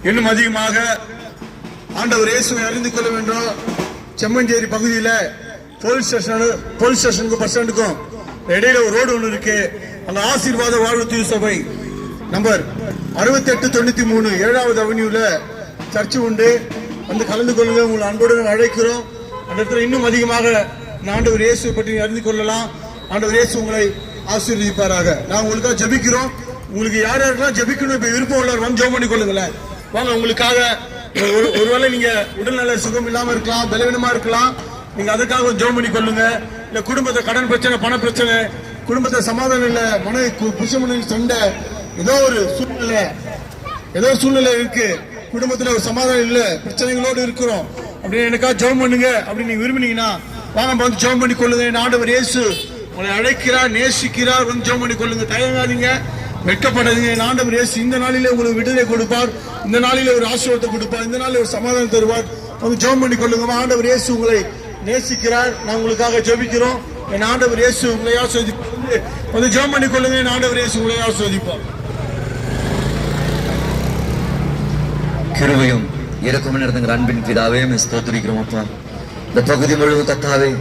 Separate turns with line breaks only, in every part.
இன்னும் அதிகமாக ஆண்டவர் இயேசுவை அறிந்து கொள்ள வேண்டும். செம்மஞ்சேரி பகுதியில் போலீஸ் ஸ்டேஷனுக்கும் பஸ் ஸ்டாண்டுக்கும் இடையில ஒரு ரோடு ஒன்று இருக்கு. அந்த ஆசீர்வாத வாழ்வு தூய சபை நம்பர் 6893 7வது அவென்யூல சர்ச்சு உண்டு. வந்து கலந்து கொள்ளுங்க. உங்களை அன்புடன் அழைக்கிறோம். அந்த இடத்துல இன்னும் அதிகமாக ஆண்டவர் இயேசுவை பற்றி அறிந்து கொள்ளலாம். ஆண்டவர் இயேசு உங்களை ஆசீர்வதிப்பாராக. நான் உங்களுக்காக ஜெபிக்கிறோம். உங்களுக்கு யார் யாருக்கெல்லாம் ஜெபிக்கணும் இப்ப விருப்பம் உள்ளவர் வந்து ஜெபம் பண்ணி கொள்ளுங்களேன். வாங்க. உங்களுக்காக ஒருவேளை நீங்க உடல்நல சுகம் இல்லாம இருக்கலாம், பலவீனமா இருக்கலாம். நீங்க அதுக்காக ஜெபம் பண்ணி கொள்ளுங்க. இல்ல குடும்பத்தை கடன் பிரச்சனை, பண பிரச்சனை, குடும்பத்தை சமாதானம் இல்ல, புருஷமனை சண்டை, ஏதோ ஒரு சூழ்நிலை இருக்கு, குடும்பத்துல ஒரு சமாதானம் இல்ல, பிரச்சனைகளோடு இருக்கிறோம் அப்படின்னு எனக்காக ஜெபம் பண்ணுங்க அப்படின்னு நீங்க விரும்பினீங்கன்னா வாங்க வந்து ஜெபம் பண்ணி கொள்ளுங்க. ஆண்டவர் இயேசு உங்களை அழைக்கிறார், நேசிக்கிறார். வந்து ஜெபம் பண்ணி கொள்ளுங்க. தயங்காதீங்க, வெட்கப்படாதீங்க. ஆண்டவர் இயேசு இந்த நாளிலே உங்களுக்கு விடுதலை கொடுப்பார். இந்த நாளிலே ஒரு ஆசீர்வாதத்தை கொடுப்பார். இந்த நாளில் ஒரு சமாதானம் தருவார். வந்து ஜெபம் பண்ணி கொள்ளுங்க. ஆண்டவர் இயேசு உங்களை நேசிக்கிறார். நான் உங்களுக்காக ஜெபிக்கிறோம். என் ஆண்டவர் இயேசு உங்களை ஆசீர்வதிப்பார். வந்து ஜெபம் பண்ணி கொள்ளுங்க. என் ஆண்டவர் இயேசு உங்களை ஆசீர்வதிப்பார்.
கிருபையும் இரக்கமும் நிறைந்த அன்பின் பிதாவே ஸ்தோத்திரிக்கிறோம் அப்பா. இந்த பகுதி முழுவதும் கத்தாவே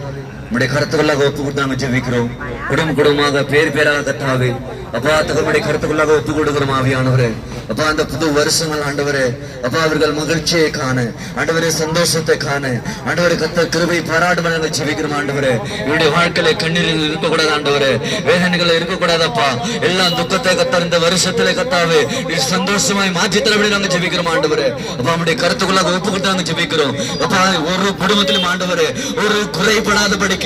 நம்முடைய கருத்துக்களாக ஒப்பு கொடுத்து நாங்கள் ஜெபிக்கிறோம். குடும்பமாக பேராக கத்தாவே அப்பா தகவலுடைய கருத்துக்களாக ஒப்பு கொடுக்கிறோம். ஆவியானவரே அப்பா அந்த புது வருஷங்கள் ஆண்டவரே அப்பா அவர்கள் மகிழ்ச்சியை காண, ஆண்டவரே சந்தோஷத்தை காண, ஆண்டவரை கத்த கிருபை பாராட்டுமா நாங்கள் ஜெபிக்கிறோம். ஆண்டவரே இவருடைய வாழ்க்கையில கண்ணீரில் இருக்கக்கூடாது, ஆண்டவரே வேதனைகள் இருக்கக்கூடாதப்பா. எல்லாம் துக்கத்தை கத்தார் இந்த வருஷத்துல கத்தாவே சந்தோஷமாய் மாற்றி தரபடி நாங்கள் ஜெபிக்கிறோம். ஆண்டவரே அப்பா நம்முடைய கருத்துக்களாக ஒப்பு கொடுத்து நாங்கள் ஜெபிக்கிறோம். அப்பா ஒரு குடும்பத்திலும் ஆண்டவரே ஒரு குறைபடாதபடி